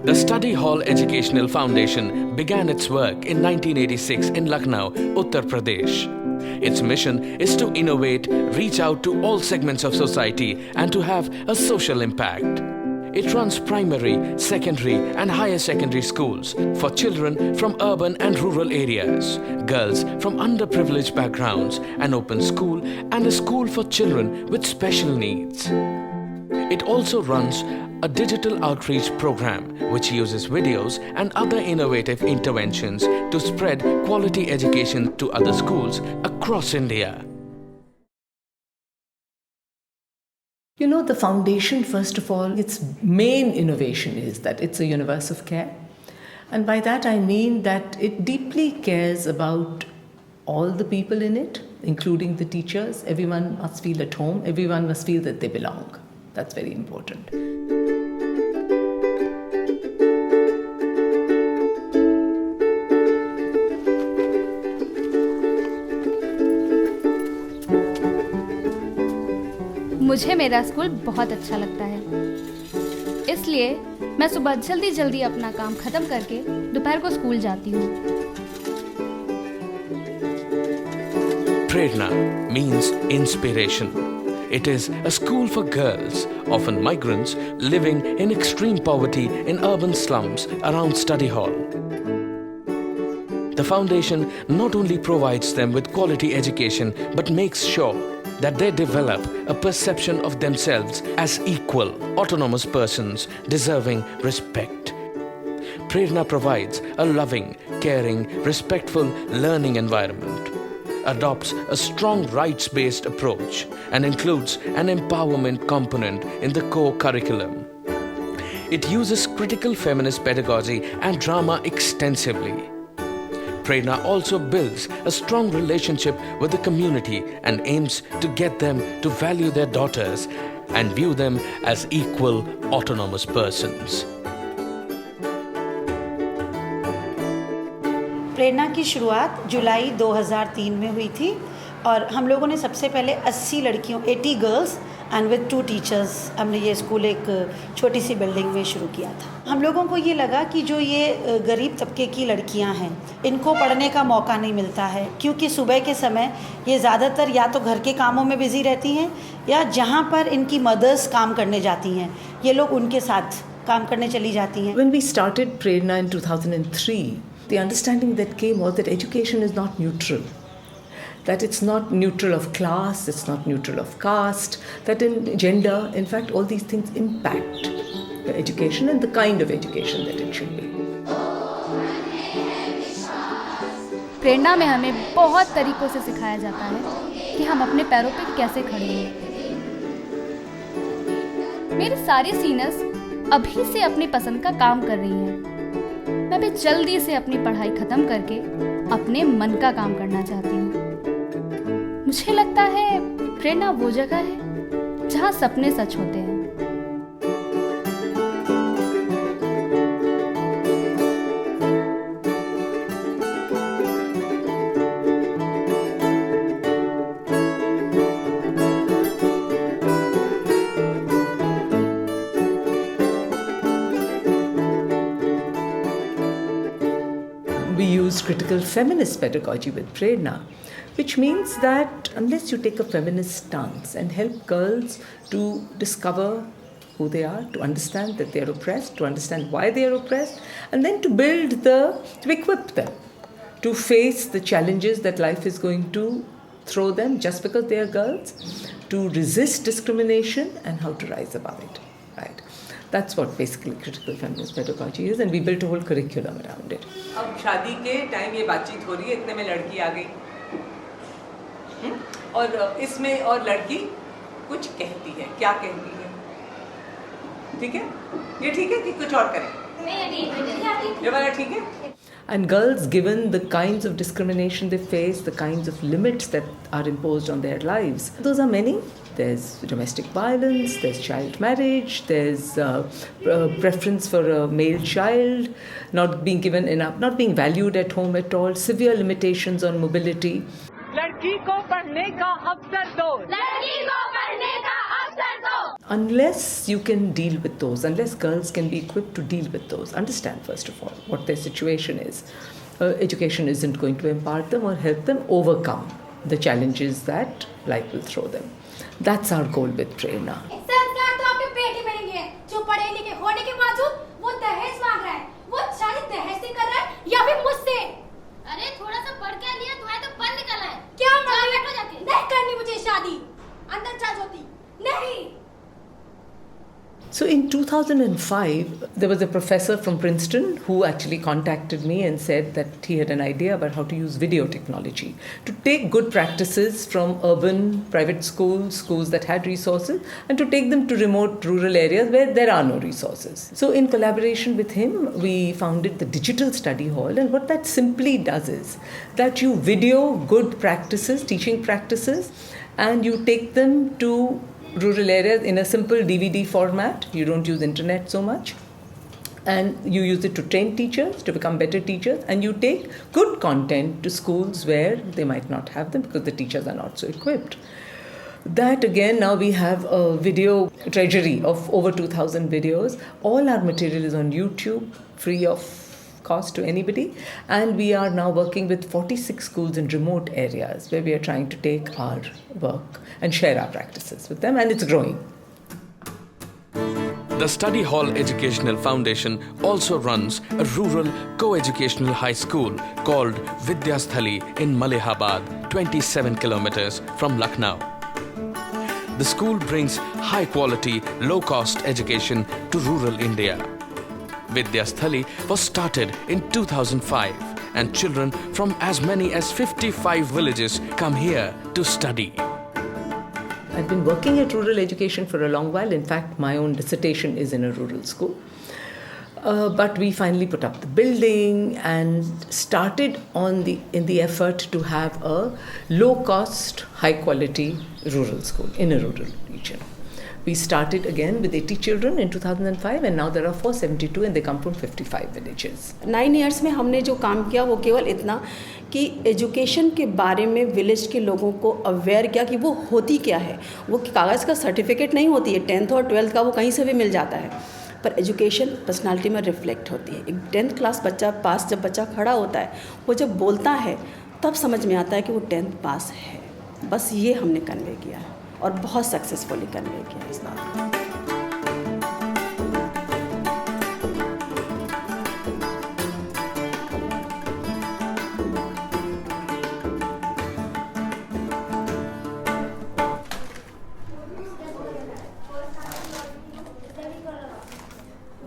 The Study Hall Educational Foundation began its work in 1986 in Lucknow, Uttar Pradesh. Its mission is to innovate, reach out to all segments of society and to have a social impact. It runs primary, secondary and higher secondary schools for children from urban and rural areas, girls from underprivileged backgrounds, an open school and a school for children with special needs. It also runs a digital outreach program which uses videos and other innovative interventions to spread quality education to other schools across India. You know, the foundation, first of all, its main innovation is that it's a universe of care. And by that I mean that it deeply cares about all the people in it, including the teachers. Everyone must feel at home. Everyone must feel that they belong. That's very important. मुझे मेरा school बहुत अच्छा लगता है, इसलिए मैं सुबह जल्दी अपना काम खत्म करके दोपहर को स्कूल जाती हूँ। Prerna means inspiration. It is a school for girls, often migrants, living in extreme poverty in urban slums around Study Hall. The foundation not only provides them with quality education but makes sure that they develop a perception of themselves as equal, autonomous persons deserving respect. Prerna provides a loving, caring, respectful learning environment, adopts a strong rights-based approach and includes an empowerment component in the core curriculum. It uses critical feminist pedagogy and drama extensively. Prerna also builds a strong relationship with the community and aims to get them to value their daughters and view them as equal, autonomous persons. प्रेरणा की शुरुआत जुलाई 2003 में हुई थी और हम लोगों ने सबसे पहले 80 लड़कियों 80 गर्ल्स एंड विद 2 टीचर्स हमने ये स्कूल एक छोटी सी बिल्डिंग में शुरू किया था। हम लोगों को ये लगा कि जो ये गरीब तबके की लड़कियां हैं इनको पढ़ने का मौका नहीं मिलता है, क्योंकि सुबह के समय ये ज़्यादातर या तो घर के कामों में बिज़ी रहती हैं या जहाँ पर इनकी मदर्स काम करने जाती हैं ये लोग उनके साथ काम करने चली जाती हैं। When we started Prerna in 2003, the understanding that came was that education is not neutral. That it's not neutral of class, it's not neutral of caste, that in gender, in fact, all these things impact the education and the kind of education that it should be. प्रेरणा में हमें बहुत तरीकों से सिखाया जाता है कि हम अपने पैरों पे कैसे खड़े हैं। मेरे सारे सीनियर्स अभी से अपनी पसंद का काम कर रही हैं। मैं भी जल्दी से अपनी पढ़ाई खत्म करके अपने मन का काम करना चाहती हूँ। मुझे लगता है प्रेरणा वो जगह है जहाँ सपने सच होते हैं। We use critical feminist pedagogy with Prerna, which means that unless you take a feminist stance and help girls to discover who they are, to understand that they are oppressed, to understand why they are oppressed, and then to equip them to face the challenges that life is going to throw them just because they are girls, to resist discrimination and how to rise above it, right? That's what basically critical feminist pedagogy is, and we built a whole curriculum around it. अब शादी के time ये बातचीत हो रही है, इतने में लड़की आ गई और इसमें और लड़की कुछ कहती है, क्या कहती है? ठीक है? ये ठीक है कि कुछ और करें? ये वाला ठीक है? And girls, given the kinds of discrimination they face, the kinds of limits that are imposed on their lives, those are many. There's domestic violence, there's child marriage, there's preference for a male child, not being given enough, not being valued at home at all, severe limitations on mobility. लड़की को पढ़ने का अवसर दो। लड़की को पढ़ने का अवसर दो। unless you can deal with those, unless girls can be equipped to deal with those, understand first of all what their situation is, education isn't going to empower them or help them overcome the challenges that life will throw them. That's our goal with Prerna. संस्कार तो आपके पेट ही में नहीं है। जो पढ़े लिखे होने के बावजूद वो दहेज मांग रहा है। वो शादी दहेज से कर रहा है या फिर मुझसे। अरे थोड़ा सा पढ़ के लिया तुम्हारे तो पढ़ निकला है। क्या जाओ बैठो जाके। नहीं करनी मुझे शादी। अंदर जा ज्योति। नहीं। So in 2005, there was a professor from Princeton who actually contacted me and said that he had an idea about how to use video technology to take good practices from urban private schools, schools that had resources, and to take them to remote rural areas where there are no resources. So in collaboration with him, we founded the Digital Study Hall, and what that simply does is that you video good practices, teaching practices, and you take them to rural areas in a simple DVD format. You don't use internet so much. And you use it to train teachers, to become better teachers. And you take good content to schools where they might not have them because the teachers are not so equipped. That again, now we have a video treasury of over 2,000 videos. All our material is on YouTube, free of cost to anybody, and we are now working with 46 schools in remote areas where we are trying to take our work and share our practices with them, and it's growing. The Study Hall Educational Foundation also runs a rural co-educational high school called Vidyasthali in Malihabad, 27 kilometers from Lucknow. The school brings high-quality, low-cost education to rural India. Vidyasthali was started in 2005 and children from as many as 55 villages come here to study. I've been working at rural education for a long while. In fact, my own dissertation is in a rural school. But we finally put up the building and started in the effort to have a low-cost, high-quality rural school in a rural region. We started again with 80 children in 2005 and now there are 472 and they come from 55 villages. 9 years में हमने जो काम किया वो केवल इतना कि education के बारे में विलेज के लोगों को अवेयर किया कि वो होती क्या है। वो कागज़ का सर्टिफिकेट नहीं होती है, 10th और 12th का वो कहीं से भी मिल जाता है, पर एजुकेशन पर्सनालिटी में रिफ्लेक्ट होती है। एक 10th क्लास बच्चा पास जब बच्चा खड़ा होता है, वो जब बोलता है तब समझ में आता है कि वो 10th पास है। बस ये हमने कन्वे किया है और बहुत सक्सेसफुली कन्वे किया इस बात।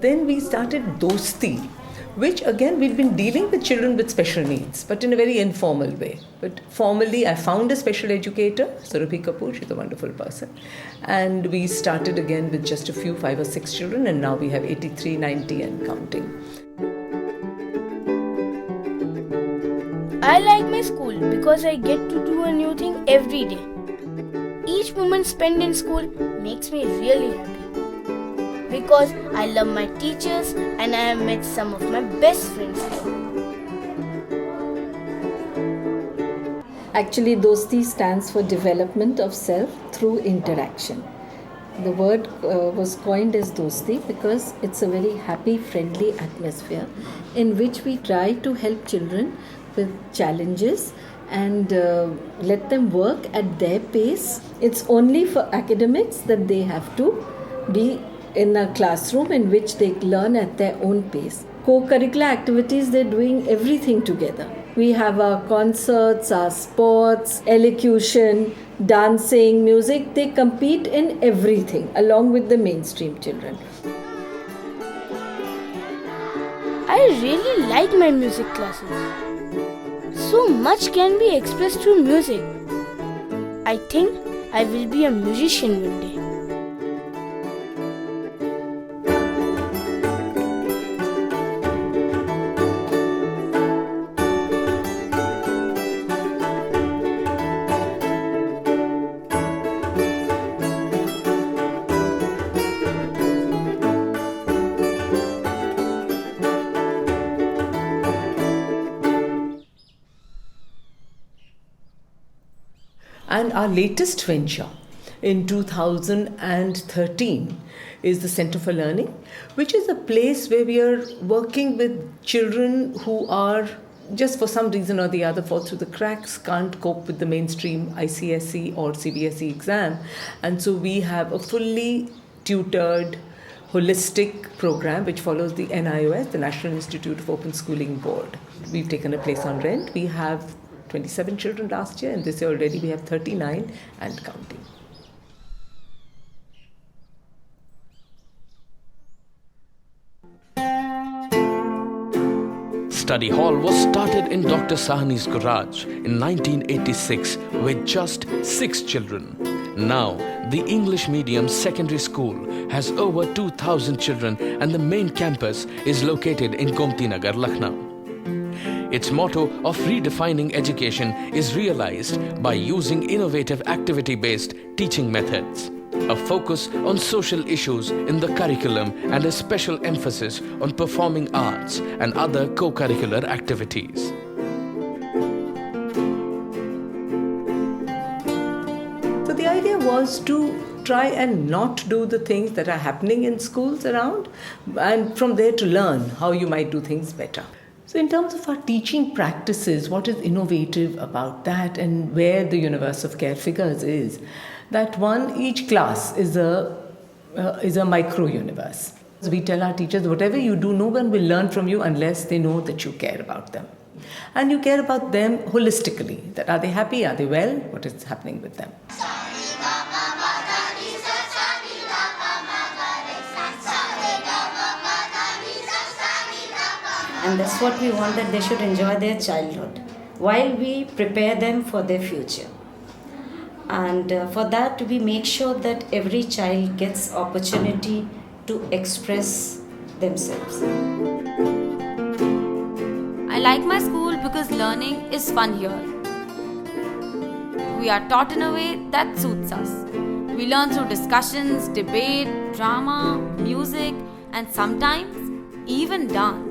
Then we started Dosti, which again we've been dealing with children with special needs, but in a very informal way. But formally, I found a special educator, Surabhi Kapoor, she's a wonderful person. And we started again with just a few, 5 or 6 children, and now we have 83, 90 and counting. I like my school because I get to do a new thing every day. Each moment spent in school makes me really happy. Because I love my teachers and I have met some of my best friends here. Actually, Dosti stands for Development of Self Through Interaction. The word was coined as Dosti because it's a very happy, friendly atmosphere in which we try to help children with challenges and let them work at their pace. It's only for academics that they have to be in a classroom in which they learn at their own pace. Co-curricular activities, they're doing everything together. We have our concerts, our sports, elocution, dancing, music. They compete in everything along with the mainstream children. I really like my music classes. So much can be expressed through music. I think I will be a musician one day. And our latest venture in 2013 is the Center for Learning, which is a place where we are working with children who are just for some reason or the other fall through the cracks, can't cope with the mainstream ICSE or CBSE exam. And so we have a fully tutored, holistic program which follows the NIOS, the National Institute of Open Schooling Board. We've taken a place on rent. We have 27 children last year, and this year already we have 39 and counting. Study Hall was started in Dr. Sahni's garage in 1986 with just 6 children. Now, the English medium secondary school has over 2,000 children and the main campus is located in Gomti Nagar, Lucknow. Its motto of redefining education is realized by using innovative activity-based teaching methods, a focus on social issues in the curriculum and a special emphasis on performing arts and other co-curricular activities. So the idea was to try and not do the things that are happening in schools around, and from there to learn how you might do things better. So in terms of our teaching practices, what is innovative about that and where the universe of care figures is that each class is a micro-universe. So we tell our teachers, whatever you do, no one will learn from you unless they know that you care about them. And you care about them holistically. That are they happy? Are they well? What is happening with them? And that's what we want, that they should enjoy their childhood while we prepare them for their future. And for that, we make sure that every child gets opportunity to express themselves. I like my school because learning is fun here. We are taught in a way that suits us. We learn through discussions, debate, drama, music, and sometimes even dance.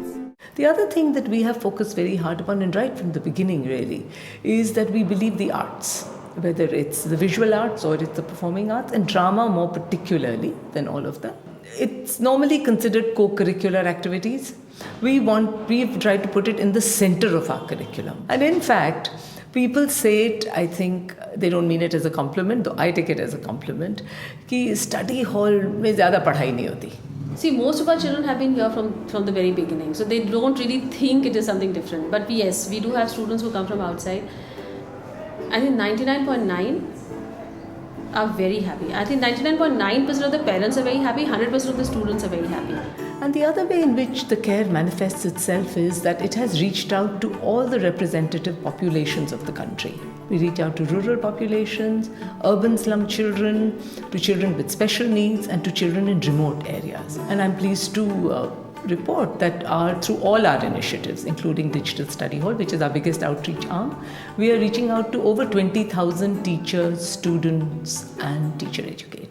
The other thing that we have focused very hard upon, and right from the beginning really, is that we believe the arts, whether it's the visual arts or it's the performing arts, and drama more particularly than all of them. It's normally considered co-curricular activities. We've tried to put it in the center of our curriculum. And in fact, people say it, I think they don't mean it as a compliment, though I take it as a compliment, कि study hall में ज़्यादा पढ़ाई नहीं होती. See, most of our children have been here from the very beginning, so they don't really think it is something different. But yes, we do have students who come from outside. I think 99.9 are very happy. I think 99.9% of the parents are very happy, 100% of the students are very happy. And the other way in which the care manifests itself is that it has reached out to all the representative populations of the country. We reach out to rural populations, urban slum children, to children with special needs, and to children in remote areas. And I'm pleased to report that through all our initiatives, including Digital Study Hall, which is our biggest outreach arm, we are reaching out to over 20,000 teachers, students, and teacher educators.